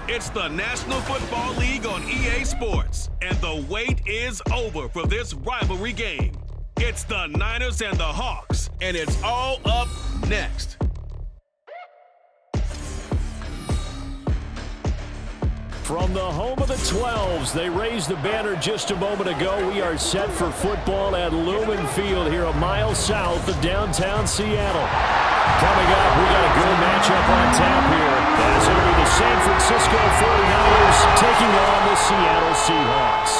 It's the National Football League on EA Sports, and the wait is over for this rivalry game. It's the Niners and the Hawks, and it's all up next. From the home of the 12s, they raised the banner just a moment ago. We are set for football at Lumen Field here a mile south of downtown Seattle. Coming up, we got a good matchup on tap here. As it'll be the San Francisco 49ers taking on the Seattle Seahawks.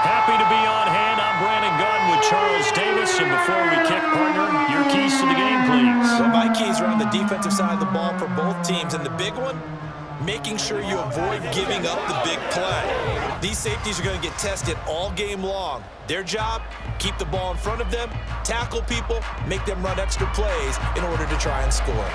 Happy to be on hand. I'm Brandon Gunn with Charles Davis. And before we kick, partner, your keys to the game, please. Well, my keys are on the defensive side of the ball for both teams. And the big one, making sure you avoid giving up the big play. These safeties are going to get tested all game long. Their job, keep the ball in front of them, tackle people, make them run extra plays in order to try and score.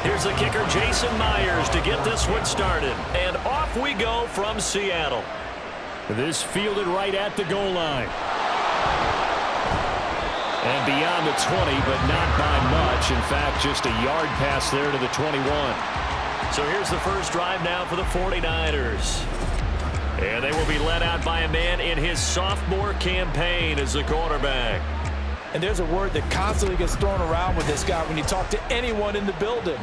Here's the kicker, Jason Myers, to get this one started. And off we go from Seattle. This fielded right at the goal line. And beyond the 20, but not by much. In fact, just a yard pass there to the 21. So here's the first drive now for the 49ers. And they will be led out by a man in his sophomore campaign as the quarterback. And there's a word that constantly gets thrown around with this guy when you talk to anyone in the building.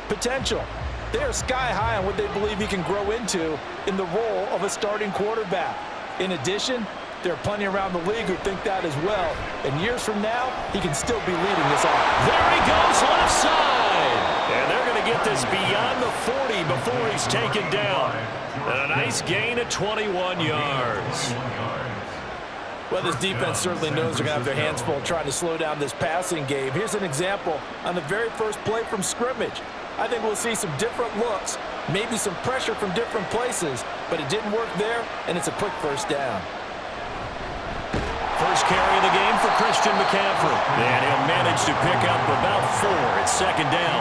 Potential. They are sky high on what they believe he can grow into in the role of a starting quarterback. In addition, there are plenty around the league who think that as well. And years from now, he can still be leading this offense. There he goes, left side. And they're going to get this beyond the 40 before he's taken down. And a nice gain of 21 yards. Well, this defense certainly knows they're going to have their hands full trying to slow down this passing game. Here's an example on the very first play from scrimmage. I think we'll see some different looks, maybe some pressure from different places, but it didn't work there, and it's a quick first down. First carry of the game for Christian McCaffrey. And he'll manage to pick up about 4 at second down.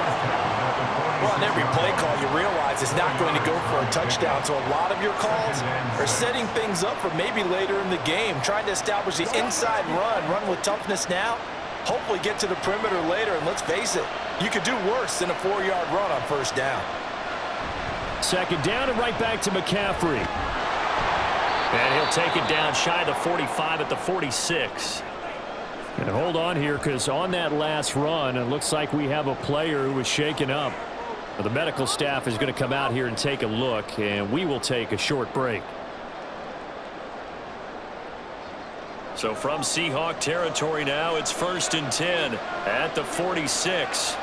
Well, on every play call, you realize it's not going to go for a touchdown, so a lot of your calls are setting things up for maybe later in the game, trying to establish the inside run with toughness now, hopefully get to the perimeter later, and let's face it, you could do worse than a 4-yard run on first down. Second down and right back to McCaffrey. And he'll take it down shy of the 45 at the 46. And hold on here, because on that last run, it looks like we have a player who was shaken up. The medical staff is going to come out here and take a look, and we will take a short break. So from Seahawk territory now, it's 1st and 10 at the 46.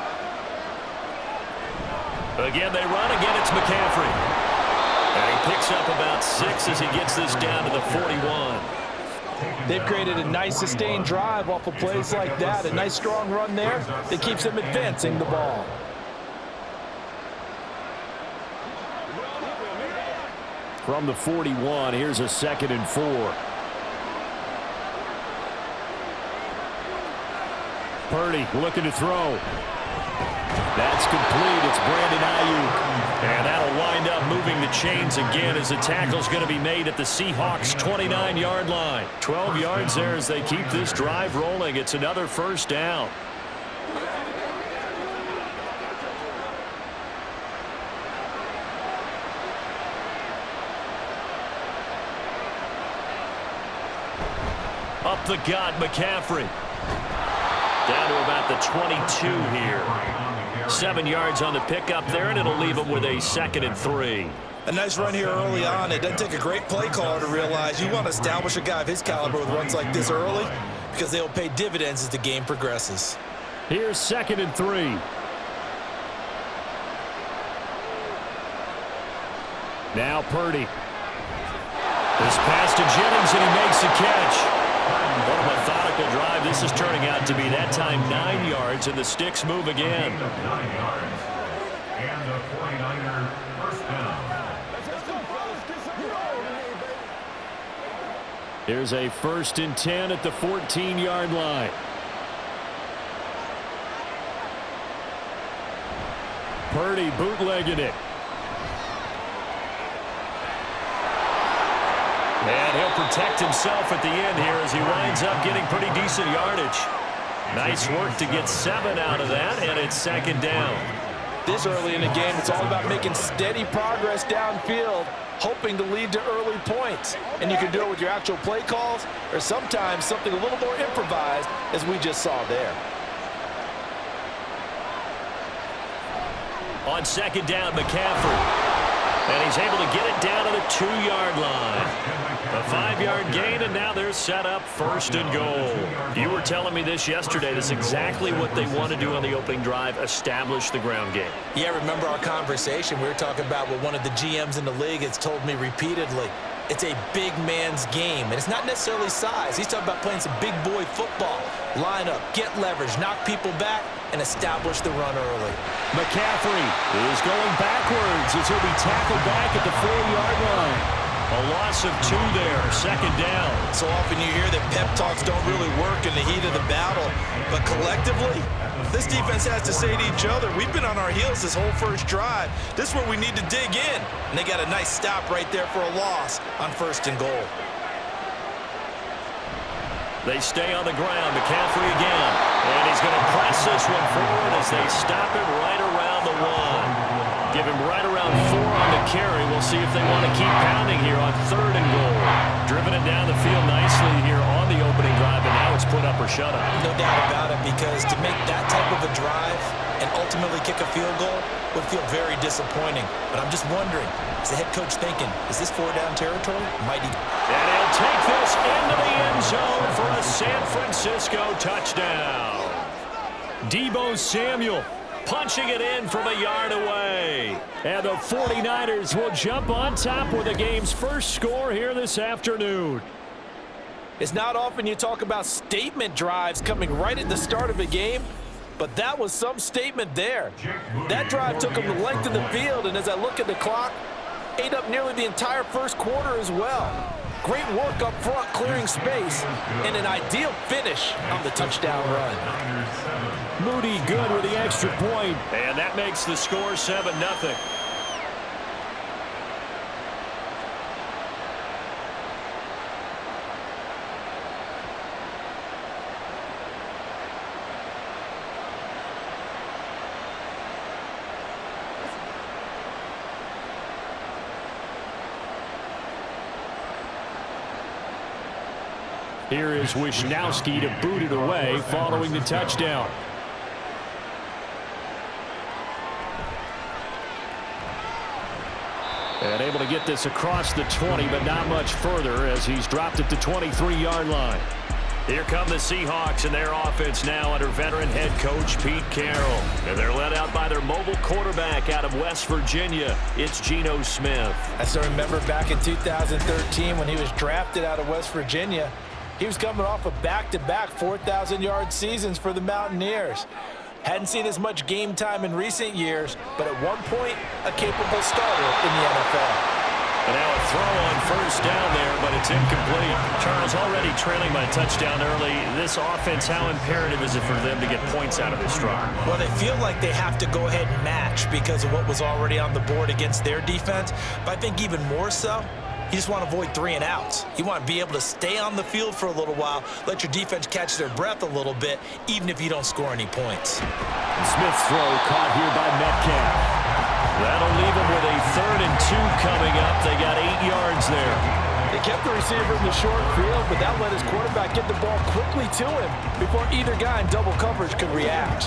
Again, they run. Again, it's McCaffrey. And he picks up about 6 as he gets this down to the 41. They've created a nice sustained drive off of plays like that. A nice strong run there that keeps them advancing the ball. From the 41, here's a 2nd and 4. Purdy looking to throw. That's complete. It's Brandon Ayuk. And that'll wind up moving the chains again as the tackle's going to be made at the Seahawks' 29-yard line. 12 yards there as they keep this drive rolling. It's another first down. Up the gut, McCaffrey. Down to about the 22 here. 7 yards on the pickup there, and it'll leave them with a 2nd and 3. A nice run here early on. It doesn't take a great play caller to realize you want to establish a guy of his caliber with runs like this early because they'll pay dividends as the game progresses. Here's 2nd and 3. Now Purdy. This pass to Jennings, and he makes the catch. What a methodical drive this is turning out to be. That time 9 yards, and the sticks move again. 9 yards. And the 49er first down. Here's a 1st and 10 at the 14-yard line. Purdy bootlegging it. And he'll protect himself at the end here as he winds up getting pretty decent yardage. Nice work to get 7 out of that, and it's 2nd down. This early in the game, it's all about making steady progress downfield, hoping to lead to early points. And you can do it with your actual play calls or sometimes something a little more improvised, as we just saw there. On 2nd down, McCaffrey. And he's able to get it down to the 2-yard line. A 5-yard gain, and now they're set up 1st and goal. You were telling me this yesterday. This is exactly what they want to do on the opening drive, establish the ground game. Yeah, remember our conversation? We were talking about what one of the GMs in the league has told me repeatedly. It's a big man's game, and it's not necessarily size. He's talking about playing some big boy football. Line up, get leverage, knock people back, and establish the run early. McCaffrey is going backwards as he'll be tackled back at the 4-yard line. A loss of 2 there, 2nd down. So often you hear that pep talks don't really work in the heat of the battle, but collectively, this defense has to say to each other, we've been on our heels this whole first drive. This is where we need to dig in. And they got a nice stop right there for a loss on 1st and goal. They stay on the ground. McCaffrey again. And he's going to press this one forward as they stop it right around the 1. Give him right around 4 on the carry. We'll see if they want to keep pounding here on 3rd and goal. Driven it down the field nicely here on the opening drive, and now it's put up or shut up. No doubt about it, because to make that type of a drive and ultimately kick a field goal would feel very disappointing. But I'm just wondering, is the head coach thinking, is this 4-down territory? Might he? And he'll take this into the end zone for a San Francisco touchdown. Deebo Samuel punching it in from a yard away. And the 49ers will jump on top with the game's first score here this afternoon. It's not often you talk about statement drives coming right at the start of a game, but that was some statement there. That drive took them the length of the field, and as I look at the clock, ate up nearly the entire first quarter as well. Great work up front, clearing space, and an ideal finish on the touchdown run. Moody good with the extra point, and that makes the score 7-0. Here is Wisnowski to boot it away following the touchdown. And able to get this across the 20, but not much further as he's dropped at the 23-yard line. Here come the Seahawks and their offense now under veteran head coach Pete Carroll. And they're led out by their mobile quarterback out of West Virginia. It's Geno Smith. I still remember back in 2013 when he was drafted out of West Virginia. He was coming off of back-to-back 4,000-yard seasons for the Mountaineers. Hadn't seen as much game time in recent years, but at one point, a capable starter in the NFL. And now a throw on 1st down there, but it's incomplete. Charles already trailing by a touchdown early. This offense, how imperative is it for them to get points out of this drive? Well, they feel like they have to go ahead and match because of what was already on the board against their defense. But I think even more so, you just want to avoid 3 and outs. You want to be able to stay on the field for a little while, let your defense catch their breath a little bit, even if you don't score any points. Smith's throw caught here by Metcalf. That'll leave them with a 3rd and 2 coming up. They got 8 yards there. They kept the receiver in the short field, but that let his quarterback get the ball quickly to him before either guy in double coverage could react.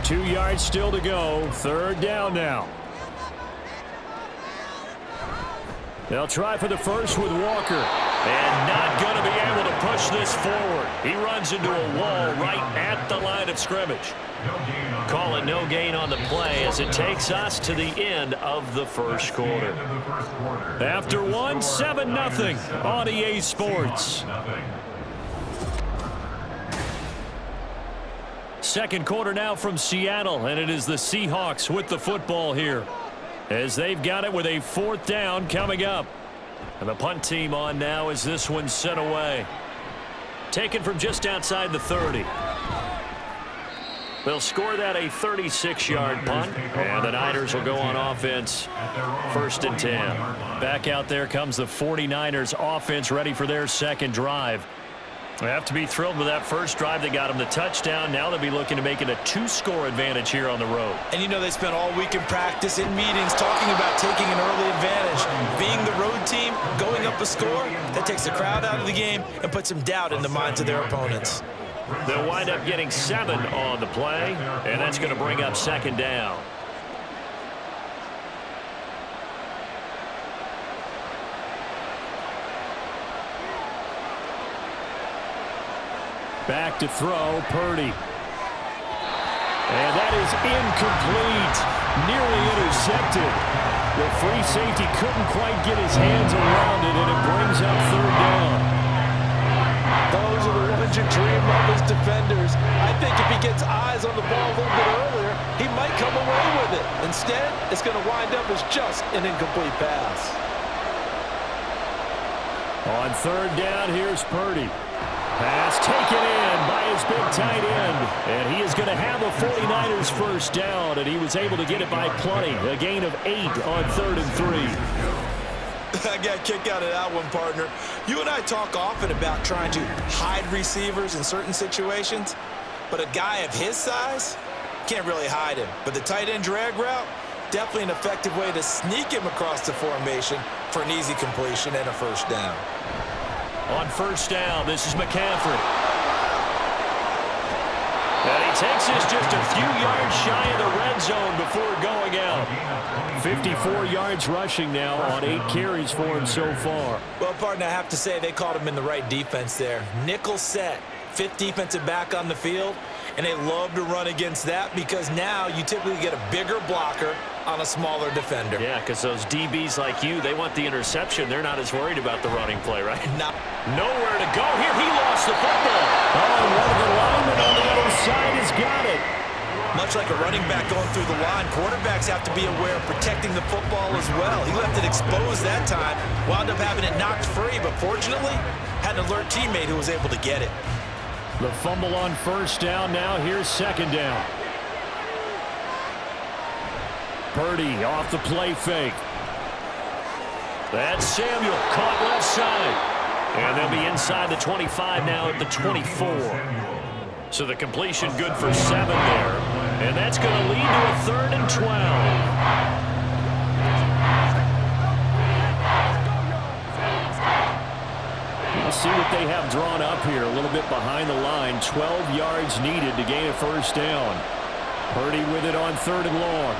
2 yards still to go. 3rd down now. They'll try for the first with Walker. And not going to be able to push this forward. He runs into a wall right at the line of scrimmage. Call it no gain on the play as it takes us to the end of the first quarter. After one, 7-0 on EA Sports. Second quarter now from Seattle, and it is the Seahawks with the football here as they've got it with a 4th down coming up. And the punt team on now as this one sent away. Taken from just outside the 30. They'll score that a 36-yard punt, and the Niners will go on offense 1st and 10. Back out there comes the 49ers offense ready for their second drive. They have to be thrilled with that first drive. They got them the touchdown. Now they'll be looking to make it a 2-score advantage here on the road. And you know they spent all week in practice, in meetings, talking about taking an early advantage. Being the road team, going up a score, that takes the crowd out of the game and puts some doubt in the minds of their opponents. They'll wind up getting 7 on the play, and that's going to bring up 2nd down. Back to throw, Purdy. And that is incomplete. Nearly intercepted. The free safety couldn't quite get his hands around it, and it brings up 3rd down. Those are the ones you dream of as defenders. I think if he gets eyes on the ball a little bit earlier, he might come away with it. Instead, it's going to wind up as just an incomplete pass. On 3rd down, here's Purdy. Pass taken in by his big tight end. And he is going to have a 49ers first down, and he was able to get it by plenty. A gain of 8 on 3rd and 3. I got a kick out of that one, partner. You and I talk often about trying to hide receivers in certain situations, but a guy of his size can't really hide him. But the tight end drag route, definitely an effective way to sneak him across the formation for an easy completion and a first down. On 1st down, this is McCaffrey. And he takes this just a few yards shy of the red zone before going out. 54 yards rushing now on 8 carries for him so far. Well, partner, I have to say they called him in the right defense there. Nickel set, 5th defensive back on the field, and they love to run against that because now you typically get a bigger blocker on a smaller defender. Yeah, because those DBs like you, they want the interception. They're not as worried about the running play, right? Nowhere to go here. He lost the football. Oh, and one of the linemen on the other side has got it. Much like a running back going through the line, quarterbacks have to be aware of protecting the football as well. He left it exposed that time, wound up having it knocked free, but fortunately, had an alert teammate who was able to get it. The fumble on 1st down. Now here's 2nd down. Purdy off the play fake. That's Samuel caught left side. And they'll be inside the 25 now at the 24. So the completion good for 7 there. And that's going to lead to a 3rd and 12. We'll see what they have drawn up here. A little bit behind the line. 12 yards needed to gain a first down. Purdy with it on 3rd and long.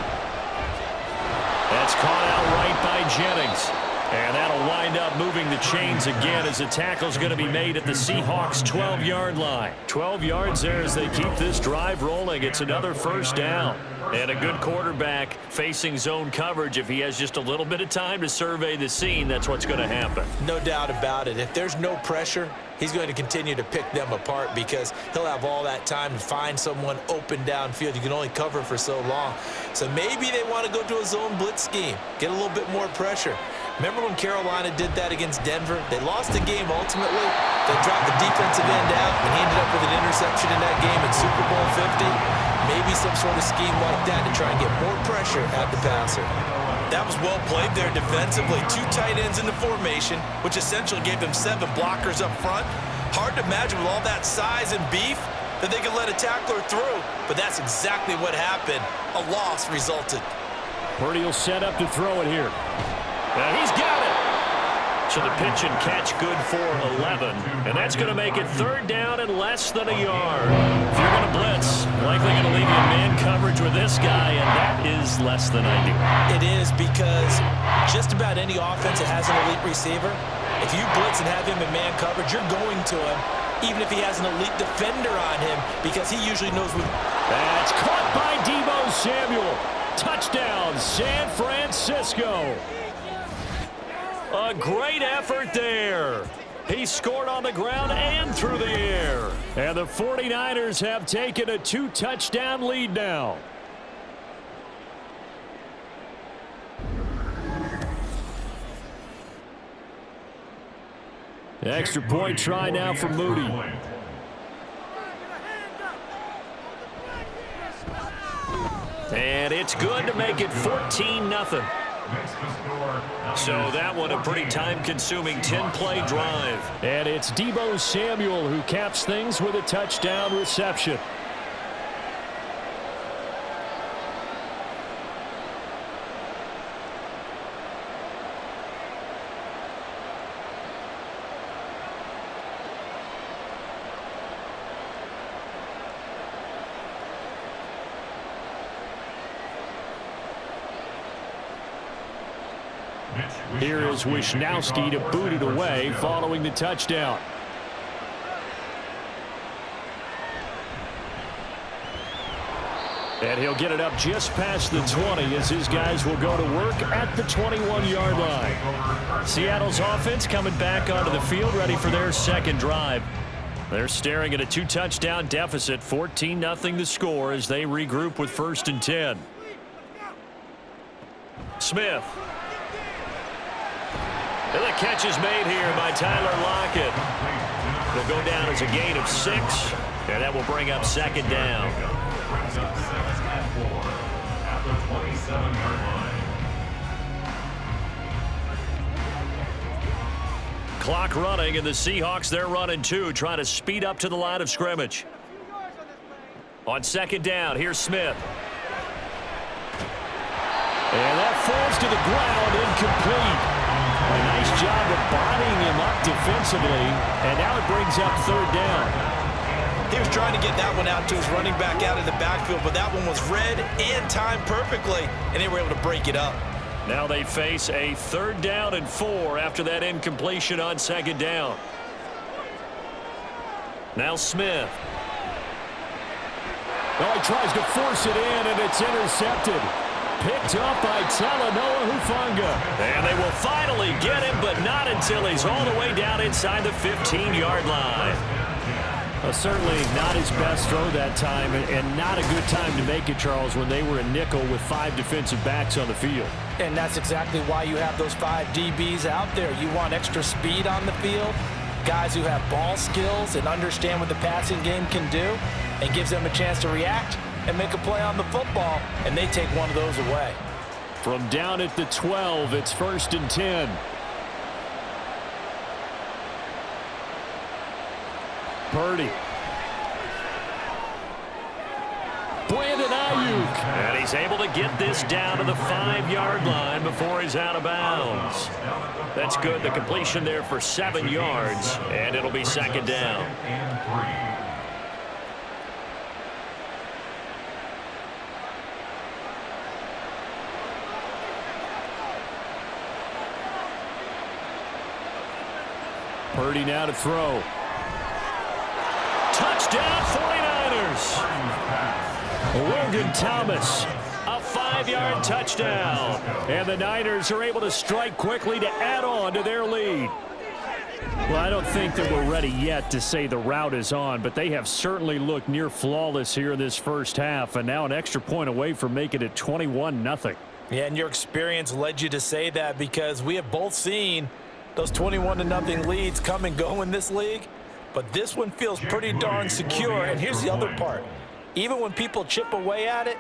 That's caught out right by Jennings. And that'll wind up moving the chains again as the tackle's going to be made at the Seahawks' 12-yard line. 12 yards there as they keep this drive rolling. It's another first down. And a good quarterback facing zone coverage. If he has just a little bit of time to survey the scene, that's what's going to happen. No doubt about it. If there's no pressure, he's going to continue to pick them apart because he'll have all that time to find someone open downfield. You can only cover for so long. So maybe they want to go to a zone blitz scheme, get a little bit more pressure. Remember when Carolina did that against Denver? They lost the game ultimately. They dropped the defensive end out, and he ended up with an interception in that game in Super Bowl 50. Maybe some sort of scheme like that to try and get more pressure at the passer. That was well played there defensively. 2 tight ends in the formation, which essentially gave them 7 blockers up front. Hard to imagine with all that size and beef that they could let a tackler through, but that's exactly what happened. A loss resulted. Purdy will set up to throw it here. Now he's got it. So the pitch and catch good for 11. And that's going to make it 3rd down and less than a yard. If you're going to blitz, likely going to leave you in man coverage with this guy, and that is less than ideal. It is because just about any offense that has an elite receiver If you blitz and have him in man coverage, you're going to him, even if he has an elite defender on him, because he usually knows what... That's caught by Deebo Samuel. Touchdown, San Francisco. A great effort there. He scored on the ground and through the air. And the 49ers have taken a 2-touchdown lead now. The extra point try now for Moody. And it's good to make it 14-0. So that one a pretty time-consuming 10-play drive. And it's Deebo Samuel who caps things with a touchdown reception. Here is Wisnowski to boot it away following the touchdown. And he'll get it up just past the 20 as his guys will go to work at the 21-yard line. Seattle's offense coming back onto the field, ready for their second drive. They're staring at a 2-touchdown deficit, 14-0 the score as they regroup with 1st and 10. Smith. And the catch is made here by Tyler Lockett. Will go down as a gain of 6, and that will bring up 2nd down. Brings up 7th and 4 at the 27-yard line. Clock running, and the Seahawks, they're running too, trying to speed up to the line of scrimmage. On 2nd down, here's Smith. And that falls to the ground, incomplete. A nice job of bodying him up defensively, and now it brings up 3rd down. He was trying to get that one out to his running back out of the backfield, but that one was read and timed perfectly, and they were able to break it up. Now they face a 3rd down and 4 after that incompletion on 2nd down. Now Smith. Oh, he tries to force it in, and it's intercepted. Picked up by Talanoa Hufanga. And they will finally get him, but not until he's all the way down inside the 15-yard line. Certainly not his best throw that time, and not a good time to make it, Charles, when they were a nickel with 5 defensive backs on the field. And that's exactly why you have those 5 DBs out there. You want extra speed on the field, guys who have ball skills and understand what the passing game can do, and gives them a chance to react and make a play on the football, and they take one of those away. From down at the 12, it's 1st and 10. Purdy. Brandon Ayuk. And he's able to get this down to the 5-yard line before he's out of bounds. That's good. The completion there for 7 yards, and it'll be 2nd down. Purdy now to throw. Touchdown 49ers. Logan Thomas, a 5-yard touchdown. And the Niners are able to strike quickly to add on to their lead. Well, I don't think that we're ready yet to say the route is on, but they have certainly looked near flawless here in this first half, and now an extra point away from making it 21-0. Yeah, and your experience led you to say that, because we have both seen those 21-0 leads come and go in this league, but this one feels pretty darn secure. And here's the other part. Even when people chip away at it,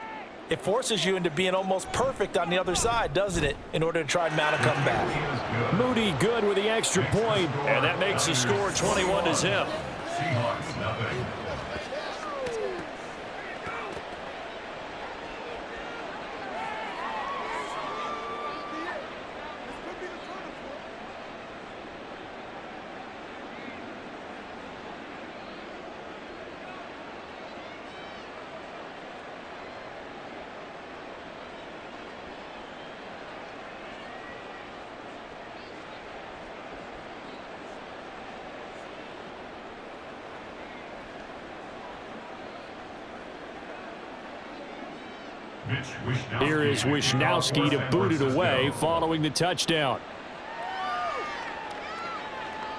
it forces you into being almost perfect on the other side, doesn't it, in order to try and mount a comeback. Moody good with the extra point, and that makes the score 21-0. Seahawks, nothing. Here is Wisnowski to boot it away following the touchdown.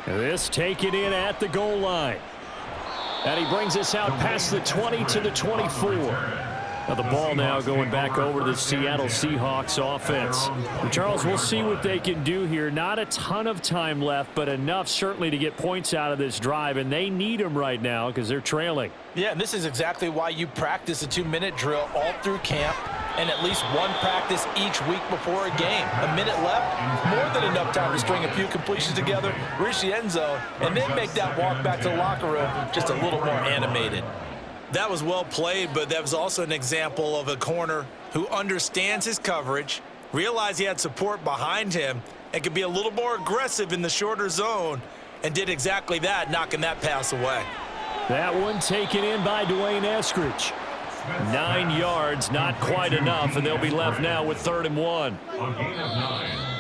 This taken in at the goal line. And he brings us out past the 20 to the 24. Now the ball now going back over to the Seattle Seahawks offense. And Charles, we'll see what they can do here. Not a ton of time left, but enough certainly to get points out of this drive, and they need them right now because they're trailing. Yeah, and this is exactly why you practice a 2-minute drill all through camp and at least one practice each week before a game. A minute left, more than enough time to string a few completions together, reach the end zone, and then make that walk back to the locker room just a little more animated. That was well played, but that was also an example of a corner who understands his coverage, realized he had support behind him, and could be a little more aggressive in the shorter zone, and did exactly that, knocking that pass away. That one taken in by Dwayne Eskridge. 9 yards, not quite enough, and they'll be left now with 3rd and 1.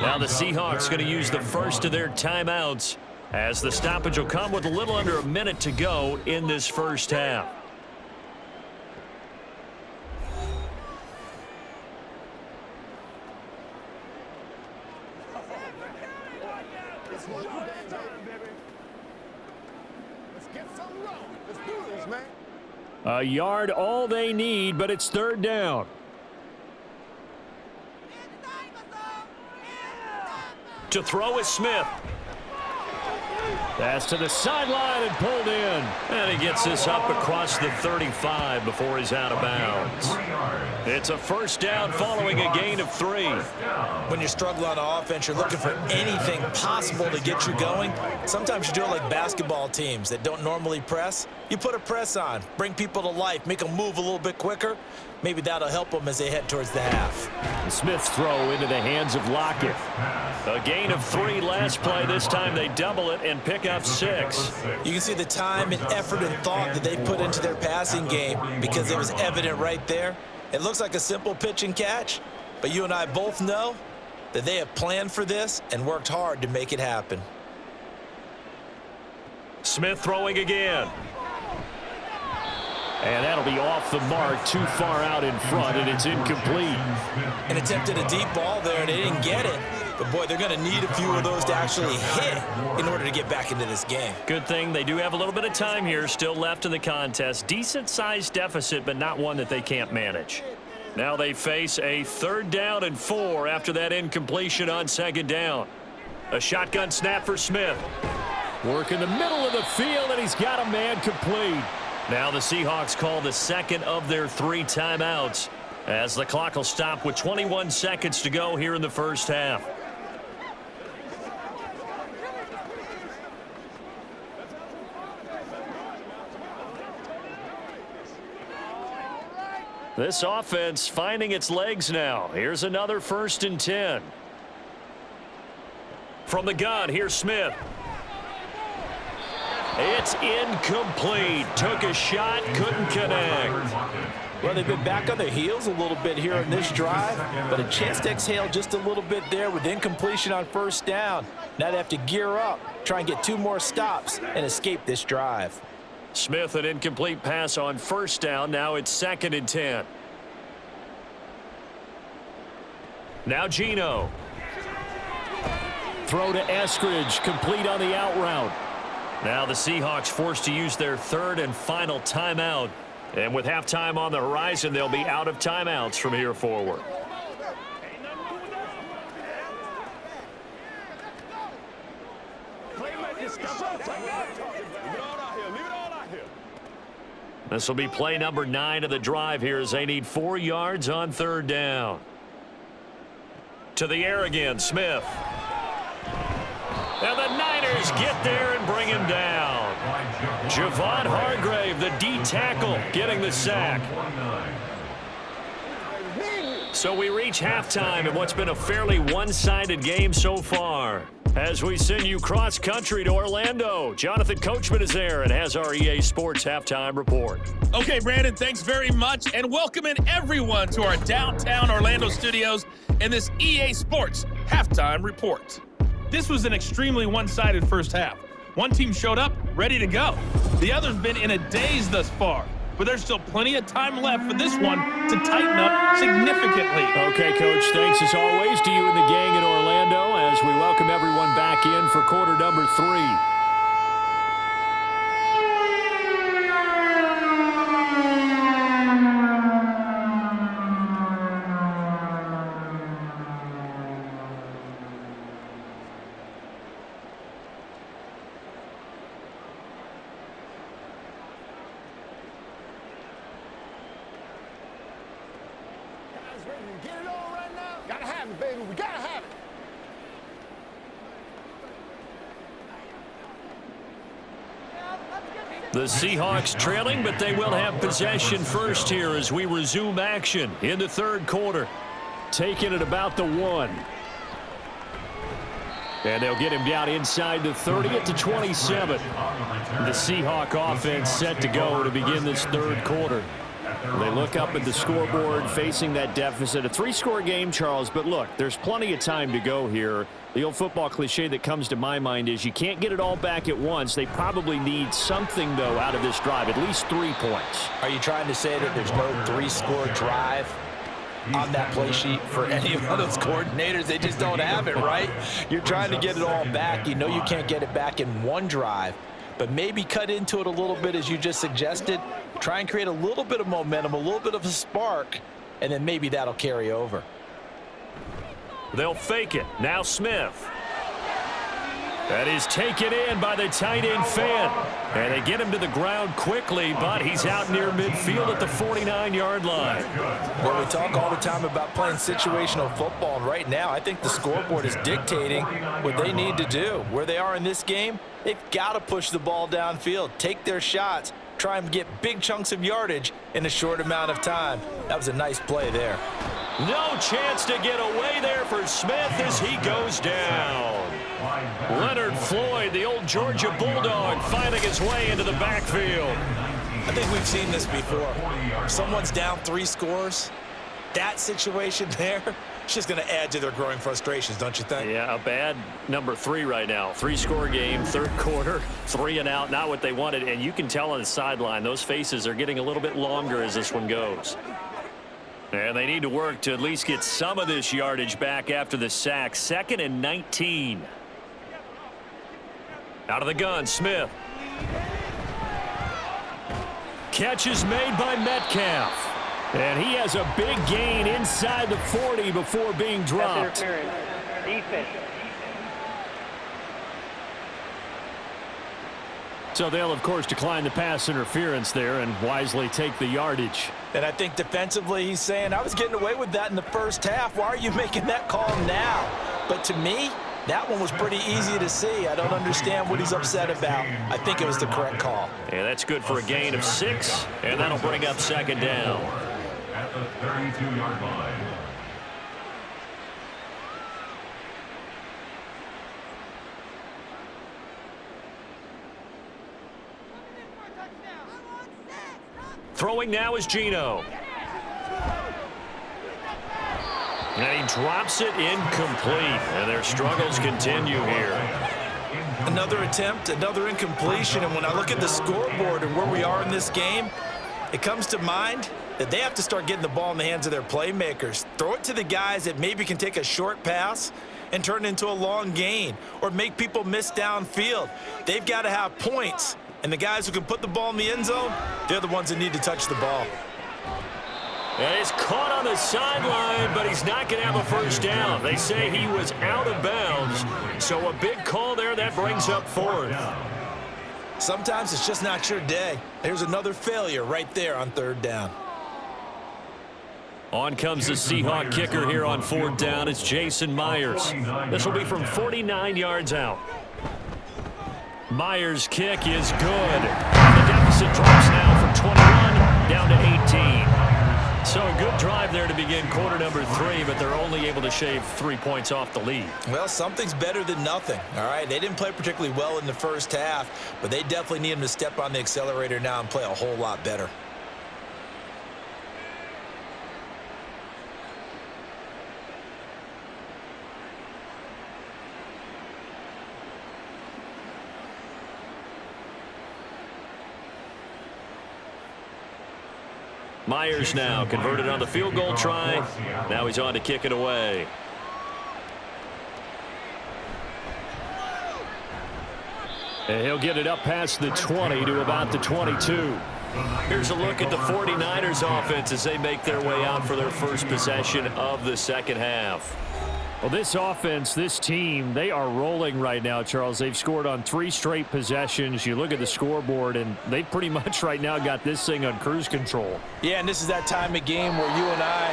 Now the Seahawks going to use the first of their timeouts as the stoppage will come with a little under a minute to go in this first half. A yard all they need, but it's 3rd down. To throw is Smith. That's to the sideline and pulled in. And he gets this up across the 35 before he's out of bounds. It's a 1st down following a gain of 3. When you're struggling on offense, you're looking for anything possible to get you going. Sometimes you do it like basketball teams that don't normally press. You put a press on, bring people to life, make them move a little bit quicker. Maybe that'll help them as they head towards the half. Smith's throw into the hands of Lockett. A gain of 3 last play. This time they double it and pick up 6. You can see the time and effort and thought that they put into their passing game because it was evident right there. It looks like a simple pitch and catch, but you and I both know that they have planned for this and worked hard to make it happen. Smith throwing again. And that'll be off the mark, too far out in front, and it's incomplete. And attempted a deep ball there, and they didn't get it. But, boy, they're going to need a few of those to actually hit in order to get back into this game. Good thing they do have a little bit of time here still left in the contest. Decent-sized deficit, but not one that they can't manage. Now they face a 3rd down and 4 after that incompletion on 2nd down. A shotgun snap for Smith. Work in the middle of the field, and he's got a man complete. Now the Seahawks call the 2nd of their 3 timeouts as the clock will stop with 21 seconds to go here in the first half. This offense finding its legs now. Here's another 1st and 10. From the gun, here's Smith. It's incomplete. Took a shot, couldn't connect. Well, they've been back on their heels a little bit here in this drive, but a chance to exhale just a little bit there with incompletion on 1st down. Now they have to gear up, try and get 2 more stops, and escape this drive. Smith, an incomplete pass on 1st down. Now it's 2nd and 10. Now Geno. Throw to Eskridge, complete on the out route. Now the Seahawks forced to use their 3rd and final timeout. And with halftime on the horizon, they'll be out of timeouts from here forward. This will be play number 9 of the drive here as they need 4 yards on 3rd down. To the air again, Smith. And the Niners get there and bring him down. Javon Hargrave, the D tackle, getting the sack. So we reach halftime in what's been a fairly one-sided game so far. As we send you cross-country to Orlando, Jonathan Coachman is there and has our EA Sports Halftime Report. Okay, Brandon, thanks very much, and welcoming everyone to our downtown Orlando studios in this EA Sports Halftime Report. This was an extremely one-sided first half. One team showed up, ready to go. The other's been in a daze thus far. but there's still plenty of time left for this one to tighten up significantly. Okay, Coach, thanks as always to you and the gang in Orlando as we welcome everyone back in for quarter number 3. Get it on right now. Gotta have it, baby. We gotta have it. The Seahawks trailing, but they will have possession first here as we resume action in the third quarter. Taking it about the 1. And they'll get him down inside the 30 at the 27. The Seahawk offense set to go to begin this third quarter. They look up at the scoreboard facing that deficit. A 3-score game, Charles, but look, there's plenty of time to go here. The old football cliche that comes to my mind is you can't get it all back at once. They probably need something, though, out of this drive, at least 3 points. Are you trying to say that there's no 3-score drive on that play sheet for any of those coordinators? They just don't have it, right? You're trying to get it all back. You know you can't get it back in one drive, but maybe cut into it a little bit as you just suggested. Try and create a little bit of momentum, a little bit of a spark, and then maybe that'll carry over. They'll fake it. Now Smith. That is taken in by the tight end fan. And they get him to the ground quickly, but he's out near midfield at the 49-yard line. Well, we talk all the time about playing situational football, and right now I think the scoreboard is dictating what they need to do. Where they are in this game, they've got to push the ball downfield, take their shots, try and get big chunks of yardage in a short amount of time. That was a nice play there. No chance to get away there for Smith as he goes down. Leonard Floyd, the old Georgia Bulldog, finding his way into the backfield. I think we've seen this before. If someone's down 3 scores, that situation there, it's just going to add to their growing frustrations, don't you think? Yeah, a bad number 3 right now. 3-score game, third quarter, 3 and out, not what they wanted. And you can tell on the sideline, those faces are getting a little bit longer as this one goes. And they need to work to at least get some of this yardage back after the sack. 2nd and 19. Out of the gun, Smith. Catch is made by Metcalf. And he has a big gain inside the 40 before being dropped. Defense. So they'll, of course, decline the pass interference there and wisely take the yardage. And I think defensively he's saying, I was getting away with that in the first half. Why are you making that call now? But to me, that one was pretty easy to see. I don't understand what he's upset about. I think it was the correct call. And that's good for a gain of 6, and that'll bring up 2nd down. At the 32-yard line. Throwing now is Geno. And he drops it incomplete. And their struggles continue here. Another attempt, another incompletion, and when I look at the scoreboard and where we are in this game, it comes to mind that they have to start getting the ball in the hands of their playmakers. Throw it to the guys that maybe can take a short pass and turn it into a long gain or make people miss downfield. They've got to have points, and the guys who can put the ball in the end zone, they're the ones that need to touch the ball. And he's caught on the sideline, but he's not going to have a first down. They say he was out of bounds, so a big call there that brings up 4th. Sometimes it's just not your day. There's another failure right there on 3rd down. On comes the Seahawk kicker here on 4th down. It's Jason Myers. This will be from 49 yards out. Myers' kick is good. The deficit drops now from 21 down to 18. So a good drive there to begin quarter number 3, but they're only able to shave 3 points off the lead. Well, something's better than nothing, all right? They didn't play particularly well in the first half, but they definitely need them to step on the accelerator now and play a whole lot better. Myers now converted on the field goal try. Now he's on to kick it away. And he'll get it up past the 20 to about the 22. Here's a look at the 49ers offense as they make their way out for their first possession of the second half. Well, this offense, this team, they are rolling right now, Charles. They've scored on 3 straight possessions. You look at the scoreboard, and they pretty much right now got this thing on cruise control. Yeah, and this is that time of game where you and I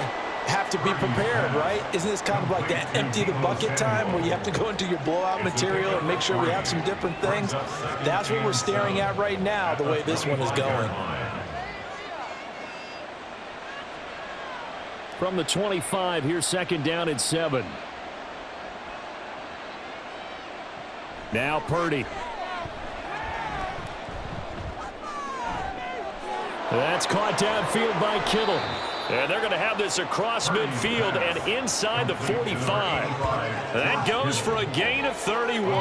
have to be prepared, right? Isn't this kind of like that empty the bucket time where you have to go into your blowout material and make sure we have some different things? That's what we're staring at right now, the way this one is going. From the 25, here's second down and 7. Now Purdy. That's caught downfield by Kittle. And they're going to have this across midfield and inside the 45. That goes for a gain of 31.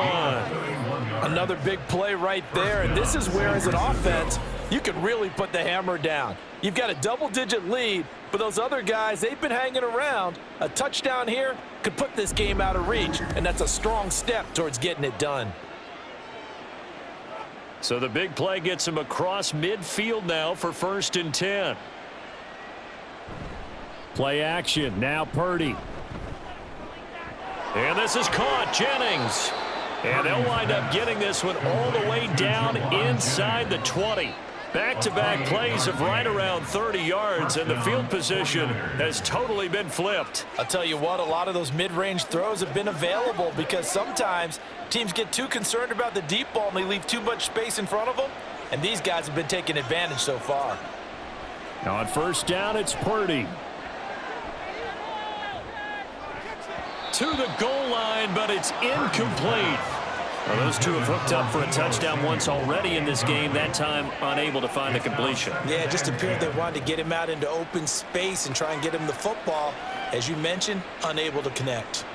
Another big play right there, and this is where, as an offense, you can really put the hammer down. You've got a double-digit lead, but those other guys, they've been hanging around. A touchdown here could put this game out of reach, and that's a strong step towards getting it done. So the big play gets him across midfield now for 1st and 10. Play action, now Purdy. And this is caught, Jennings. And they'll wind up getting this one all the way down inside the 20. Back-to-back plays of right around 30 yards, and the field position has totally been flipped. I'll tell you what, a lot of those mid-range throws have been available because sometimes teams get too concerned about the deep ball and they leave too much space in front of them, and these guys have been taking advantage so far. Now on 1st down, it's Purdy. To the goal line, but it's incomplete. Well, those two have hooked up for a touchdown once already in this game, that time unable to find the completion. Yeah, it just appeared they wanted to get him out into open space and try and get him the football. As you mentioned, unable to connect.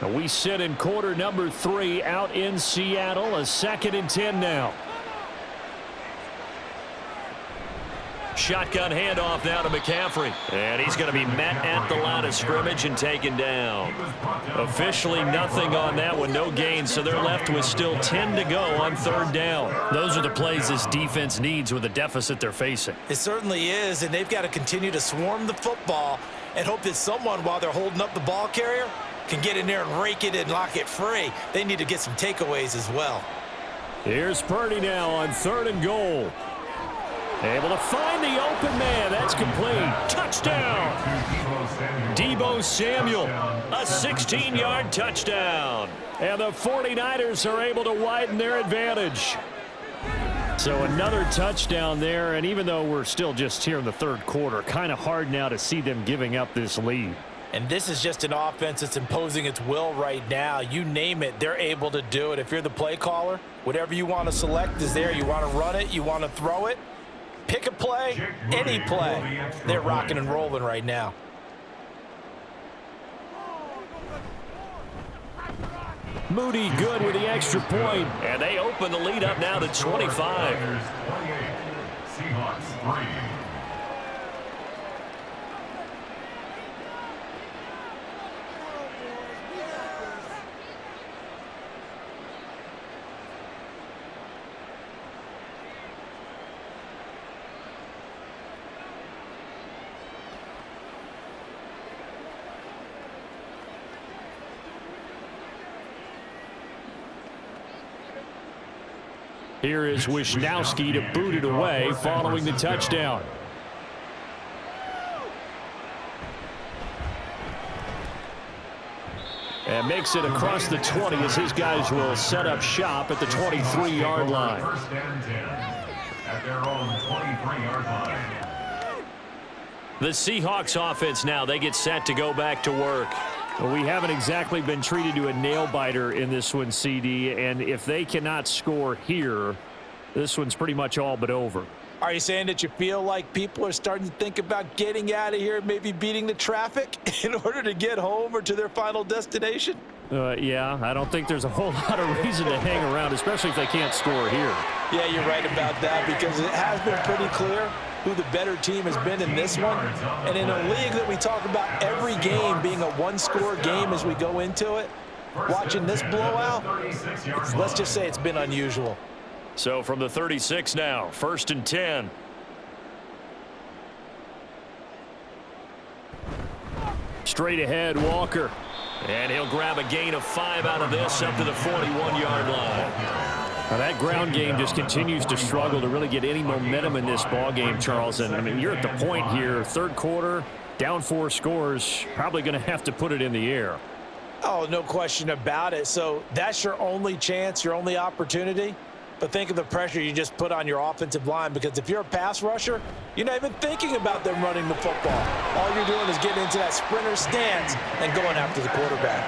Now we sit in quarter number 3 out in Seattle, a 2nd and 10 now. Shotgun handoff now to McCaffrey. And he's going to be met at the line of scrimmage and taken down. Officially nothing on that one, no gain, so they're left with still 10 to go on 3rd down. Those are the plays this defense needs with the deficit they're facing. It certainly is, and they've got to continue to swarm the football and hope that someone, while they're holding up the ball carrier, can get in there and rake it and lock it free. They need to get some takeaways as well. Here's Purdy now on 3rd and goal. Able to find the open man. That's complete. Touchdown. Deebo Samuel. A 16-yard touchdown. And the 49ers are able to widen their advantage. So another touchdown there, and even though we're still just here in the 3rd quarter, kind of hard now to see them giving up this lead. And this is just an offense that's imposing its will right now. You name it, they're able to do it. If you're the play caller, whatever you want to select is there. You want to run it, you want to throw it. Pick a play, any play. They're rocking and rolling right now. Moody good with the extra point. And they open the lead up now to 25. Seahawks 3. Here is Wisnowski to boot it away following the touchdown. And makes it across the 20 as his guys will set up shop at the 23-yard line. 1st and 10 at their own 23-yard line. The Seahawks offense now, they get set to go back to work. Well, we haven't exactly been treated to a nail-biter in this one, CD, and if they cannot score here, this one's pretty much all but over. Are you saying that you feel like people are starting to think about getting out of here, maybe beating the traffic in order to get home or to their final destination? Yeah, I don't think there's a whole lot of reason to hang around, especially if they can't score here. Yeah, you're right about that because it has been pretty clear who the better team has been in this one. And in a league that we talk about every game being a one-score game as we go into it, watching this blowout, let's just say it's been unusual. So from the 36 now, 1st and 10. Straight ahead, Walker. And he'll grab a gain of 5 out of this up to the 41-yard line. Now that ground game just continues to struggle to really get any momentum in this ball game, Charles. And I mean, you're at the point here, third quarter, down 4 scores, probably going to have to put it in the air. Oh, no question about it. So that's your only chance, your only opportunity. But think of the pressure you just put on your offensive line, because if you're a pass rusher, you're not even thinking about them running the football. All you're doing is getting into that sprinter stance and going after the quarterback.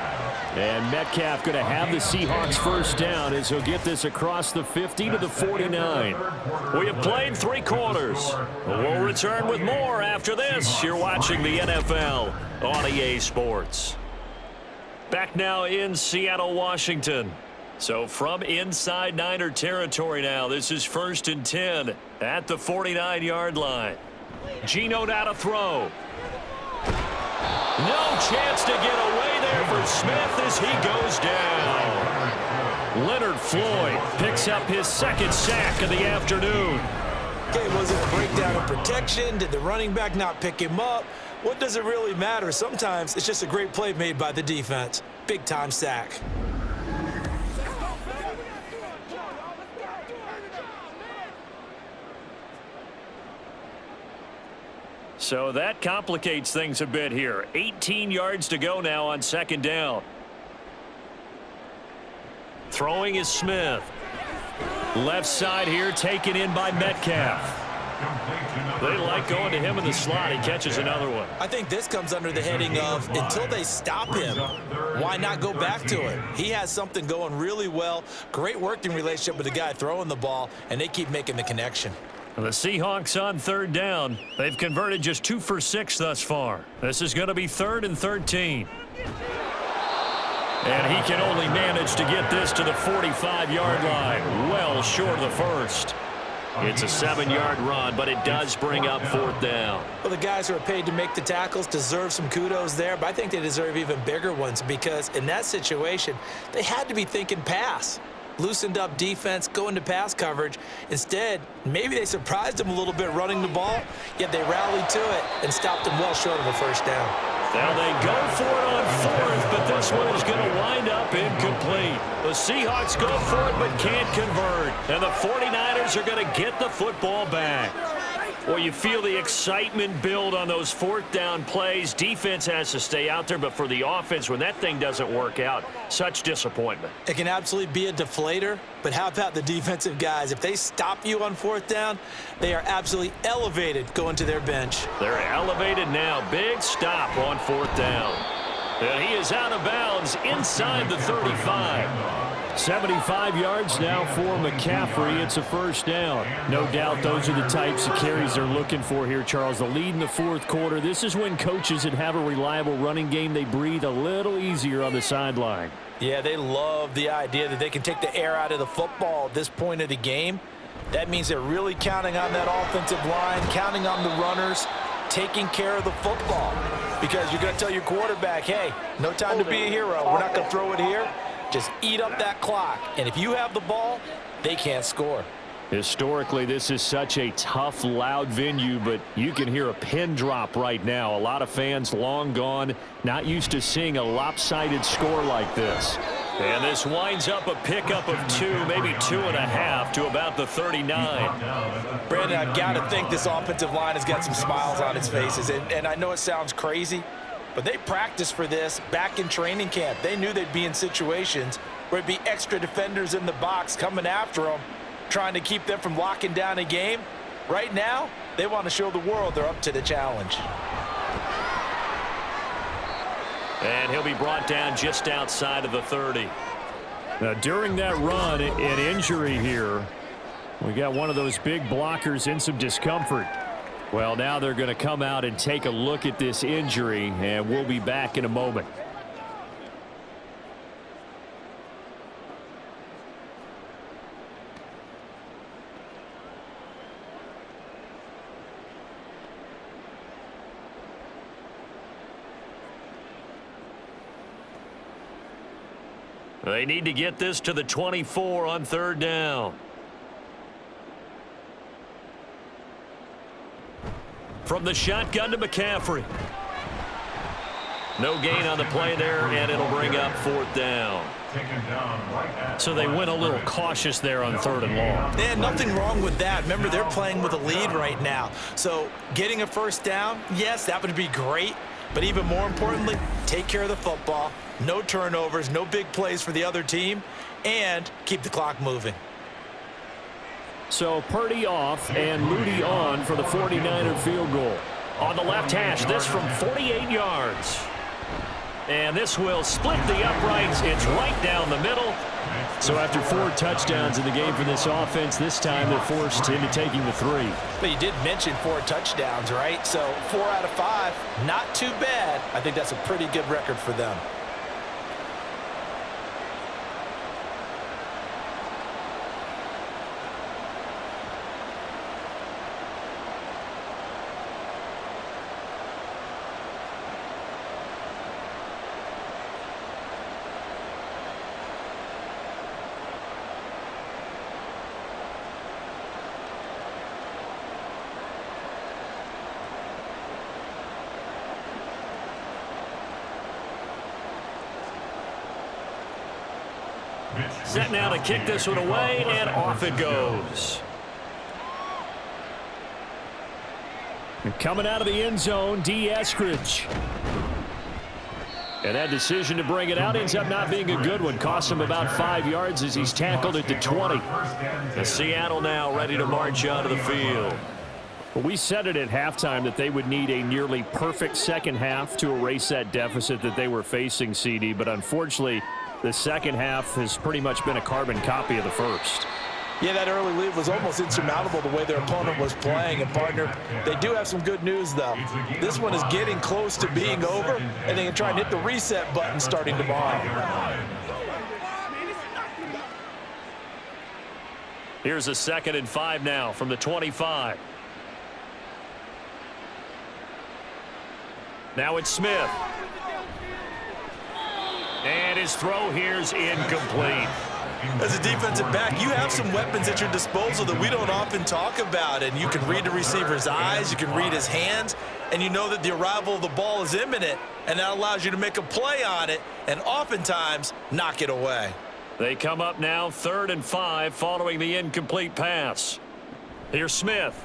And Metcalf going to have the Seahawks first down as he'll get this across the 50 to the 49. We have played 3 quarters. We'll return with more after this. You're watching the NFL on EA Sports. Back now in Seattle, Washington. So from inside Niner territory now, this is 1st and 10 at the 49-yard line. Geno now to throw. No chance to get away there for Smith as he goes down. Leonard Floyd picks up his 2nd sack of the afternoon. Okay, was it a breakdown of protection? Did the running back not pick him up? What does it really matter? Sometimes it's just a great play made by the defense. Big-time sack. So that complicates things a bit here. 18 yards to go now on 2nd down. Throwing is Smith. Left side here taken in by Metcalf. They like going to him in the slot. He catches another one. I think this comes under the heading of until they stop him, why not go back to it? He has something going really well. Great working relationship with the guy throwing the ball, and they keep making the connection. The Seahawks on 3rd down. They've converted just 2 for 6 thus far. This is going to be 3rd and 13. And he can only manage to get this to the 45-yard line, well short of the first. It's a 7-yard run, but it does bring up 4th down. Well, the guys who are paid to make the tackles deserve some kudos there, but I think they deserve even bigger ones, because in that situation, they had to be thinking pass. Loosened up defense, go into pass coverage. Instead, maybe they surprised him a little bit running the ball, yet they rallied to it and stopped him well short of a 1st down. Now they go for it on 4th, but this one is going to wind up incomplete. The Seahawks go for it but can't convert, and the 49ers are going to get the football back. Well, you feel the excitement build on those 4th down plays. Defense has to stay out there, but for the offense, when that thing doesn't work out, such disappointment. It can absolutely be a deflator, but how about the defensive guys? If they stop you on 4th down, they are absolutely elevated going to their bench. They're elevated now. Big stop on 4th down. And he is out of bounds inside the 35. 75 yards now for McCaffrey. It's a 1st down. No doubt those are the types of carries they're looking for here, Charles. The lead in the 4th quarter. This is when coaches that have a reliable running game, they breathe a little easier on the sideline. Yeah, they love the idea that they can take the air out of the football at this point of the game. That means they're really counting on that offensive line, counting on the runners, taking care of the football. Because you're going to tell your quarterback, hey, no time to be a hero. We're not going to throw it here. Just eat up that clock. And if you have the ball, they can't score. Historically, this is such a tough, loud venue, but you can hear a pin drop right now. A lot of fans long gone, not used to seeing a lopsided score like this. And this winds up a pickup of 2, maybe 2.5 to about the 39. Brandon, I've got to think this offensive line has got some smiles on its faces. And I know it sounds crazy, but they practiced for this back in training camp. They knew they'd be in situations where it'd be extra defenders in the box coming after them, trying to keep them from locking down a game. Right now, they want to show the world they're up to the challenge. And he'll be brought down just outside of the 30. Now, during that run, an injury here. We got one of those big blockers in some discomfort. Well, now they're going to come out and take a look at this injury, and we'll be back in a moment. They need to get this to the 24 on 3rd down. From the shotgun to McCaffrey. No gain on the play there, and it'll bring up 4th down. So they went a little cautious there on 3rd and long. Yeah, nothing wrong with that. Remember, they're playing with a lead right now. So getting a 1st down, yes, that would be great. But even more importantly, take care of the football. No turnovers, no big plays for the other team, and keep the clock moving. So Purdy off and Moody on for the 49er field goal. On the left hash, this from 48 yards. And this will split the uprights. It's right down the middle. So after 4 touchdowns in the game for this offense, this time they're forced into taking the 3. But you did mention 4 touchdowns, right? So 4 out of 5, not too bad. I think that's a pretty good record for them. Set now to kick this one away, and off it goes. And coming out of the end zone, D. Eskridge. And that decision to bring it out ends up not being a good one. Cost him about 5 yards as he's tackled at the 20. And Seattle now ready to march out of the field. Well, we said it at halftime that they would need a nearly perfect second half to erase that deficit that they were facing, CD. But unfortunately, the second half has pretty much been a carbon copy of the first. Yeah, that early lead was almost insurmountable the way their opponent was playing. And, partner, they do have some good news, though. This one is getting close to being over, and they can try and hit the reset button starting tomorrow. Here's a 2nd and 5 now from the 25. Now it's Smith. And his throw here's incomplete. As a defensive back, you have some weapons at your disposal that we don't often talk about. And you can read the receiver's eyes, you can read his hands, and you know that the arrival of the ball is imminent, and that allows you to make a play on it and oftentimes knock it away. They come up now 3rd and 5 following the incomplete pass. Here's Smith.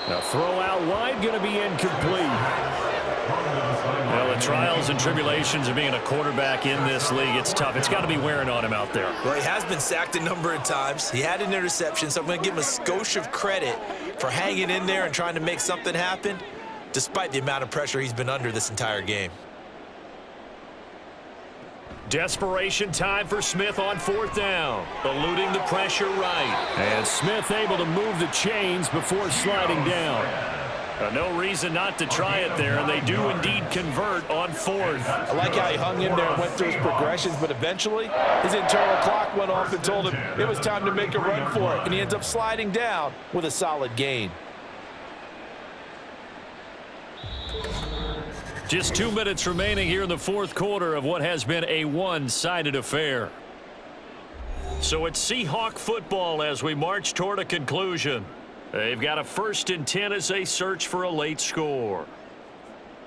Now throw out wide, going to be incomplete. Well, the trials and tribulations of being a quarterback in this league, it's tough. It's got to be wearing on him out there. Well, he has been sacked a number of times. He had an interception, so I'm going to give him a skosh of credit for hanging in there and trying to make something happen, despite the amount of pressure he's been under this entire game. Desperation time for Smith on 4th down. Eluding the pressure right. And Smith able to move the chains before sliding down. No reason not to try it there, and they do indeed convert on 4th. I like how he hung in there and went through his progressions, but eventually his internal clock went off and told him it was time to make a run for it, and he ends up sliding down with a solid gain. Just 2 minutes remaining here in the 4th quarter of what has been a one-sided affair. So it's Seahawk football as we march toward a conclusion. They've got a 1st and 10 as they search for a late score.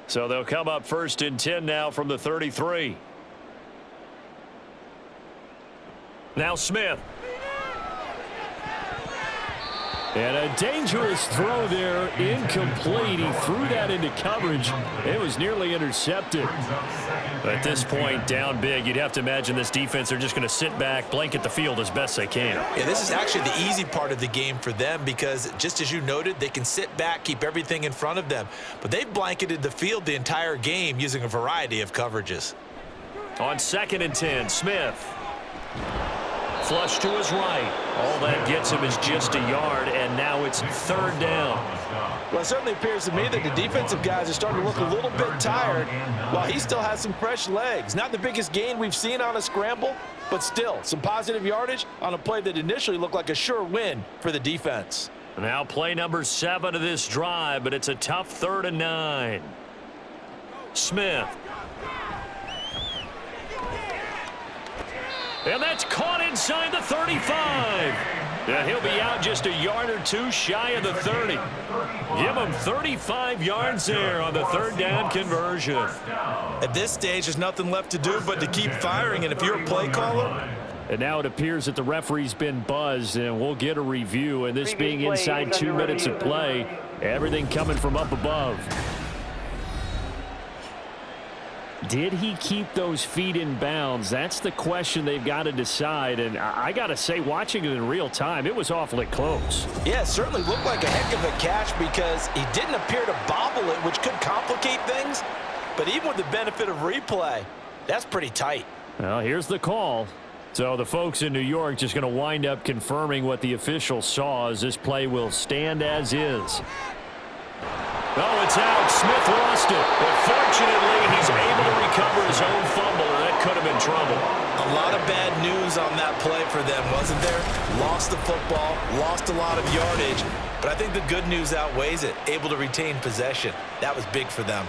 So they'll come up 1st and 10 now from the 33. Now Smith. And a dangerous throw there, incomplete. He threw that into coverage. It was nearly intercepted. At this point, down big, you'd have to imagine this defense, they're just going to sit back, blanket the field as best they can. Yeah, this is actually the easy part of the game for them because, just as you noted, they can sit back, keep everything in front of them. But they've blanketed the field the entire game using a variety of coverages. On 2nd and 10, Smith. Flush to his right. All that gets him is just a yard, and now it's 3rd down. Well, it certainly appears to me that the defensive guys are starting to look a little bit tired while he still has some fresh legs. Not the biggest gain we've seen on a scramble, but still some positive yardage on a play that initially looked like a sure win for the defense. Now play number 7 of this drive, but it's a tough 3rd and 9. Smith. And that's caught inside the 35. And he'll be out just a yard or two shy of the 30. Give him 35 yards there on the third down conversion. At this stage, there's nothing left to do but to keep firing. And if you're a play caller... And now it appears that the referee's been buzzed, and we'll get a review. And this being inside 2 minutes of play, everything coming from up above. Did he keep those feet in bounds? That's the question they've got to decide. And I got to say, watching it in real time, it was awfully close. Yeah, it certainly looked like a heck of a catch because he didn't appear to bobble it, which could complicate things. But even with the benefit of replay, that's pretty tight. Well, here's the call. So the folks in New York just going to wind up confirming what the official saw as this play will stand as is. Oh, it's out. Smith lost it. But fortunately, he's able to recover his own fumble, and that could have been trouble. A lot of bad news on that play for them, wasn't there? Lost the football, lost a lot of yardage. But I think the good news outweighs it. Able to retain possession. That was big for them.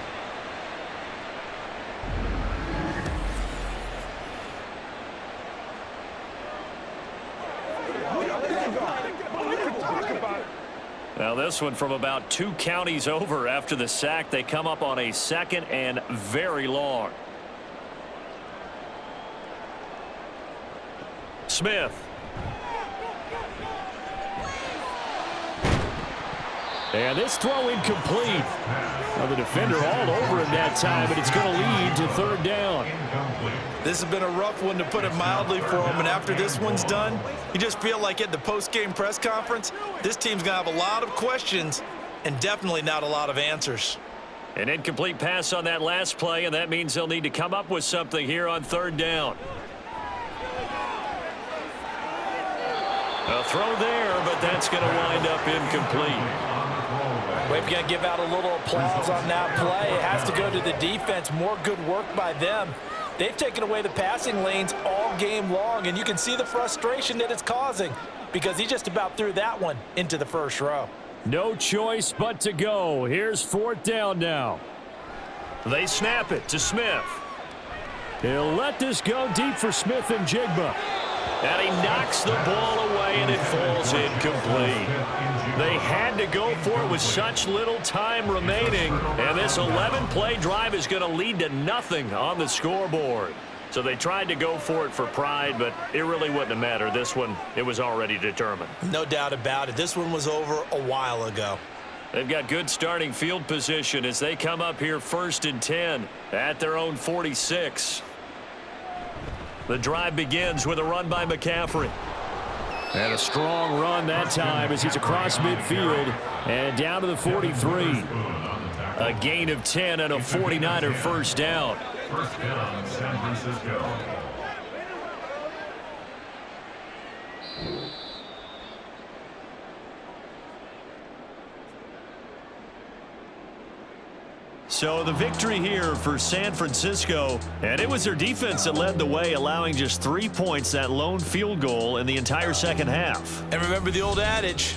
Now this one from about 2 counties over after the sack. They come up on a 2nd and very long. Smith. And this throw incomplete. Now the defender all over him that time, but it's going to lead to third down. This has been a rough one, to put it mildly, for him. And after this one's done, you just feel like at the post-game press conference, this team's going to have a lot of questions and definitely not a lot of answers. An incomplete pass on that last play, and that means they'll need to come up with something here on third down. A throw there, but that's going to wind up incomplete. We've got to give out a little applause on that play. It has to go to the defense. More good work by them. They've taken away the passing lanes all game long, and you can see the frustration that it's causing because he just about threw that one into the first row. No choice but to go. Here's fourth down now. They snap it to Smith. He'll let this go deep for Smith and Jigba. And he knocks the ball away, and it falls incomplete. They had to go for it with such little time remaining, and this 11-play drive is going to lead to nothing on the scoreboard. So they tried to go for it for pride, but it really wouldn't have mattered. This one, it was already determined. No doubt about it. This one was over a while ago. They've got good starting field position as they come up here 1st and 10 at their own 46. The drive begins with a run by McCaffrey. And a strong run that time as he's across midfield and down to the 43. A gain of 10 and a 49er first down. First down, San Francisco. So the victory here for San Francisco, and it was their defense that led the way, allowing just 3 points, that lone field goal in the entire second half. And remember the old adage,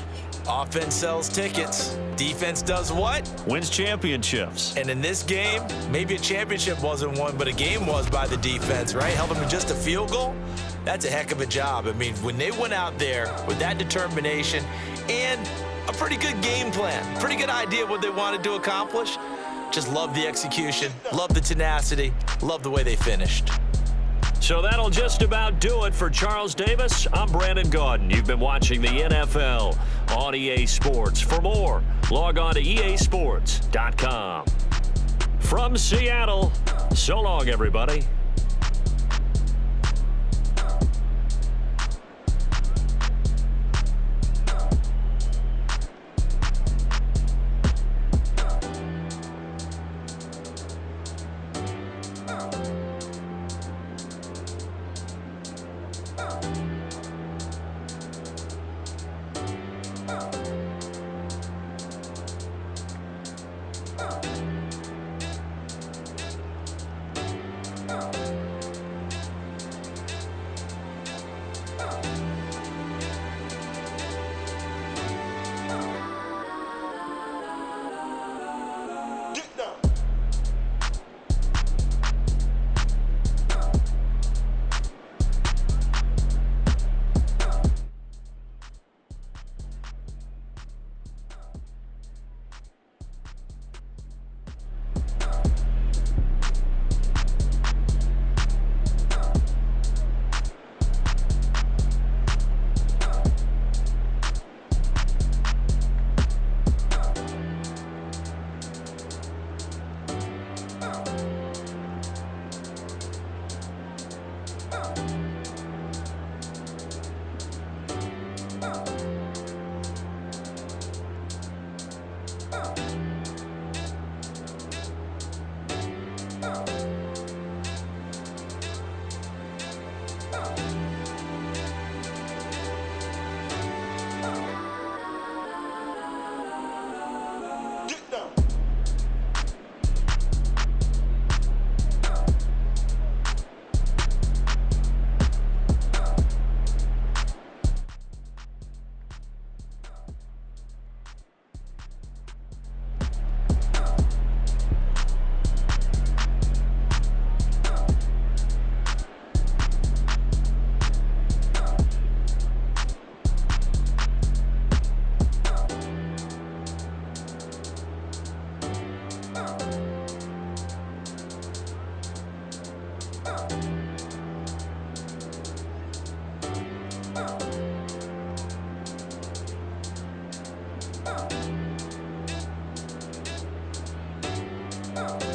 offense sells tickets. Defense does what? Wins championships. And in this game, maybe a championship wasn't won, but a game was by the defense, right? Held them to just a field goal. That's a heck of a job. I mean, when they went out there with that determination and a pretty good game plan, pretty good idea what they wanted to accomplish, just love the execution, love the tenacity, love the way they finished. So that'll just about do it for Charles Davis. I'm Brandon Gaudin. You've been watching the NFL on EA Sports. For more, log on to easports.com. From Seattle, so long, everybody. Oh. Bye.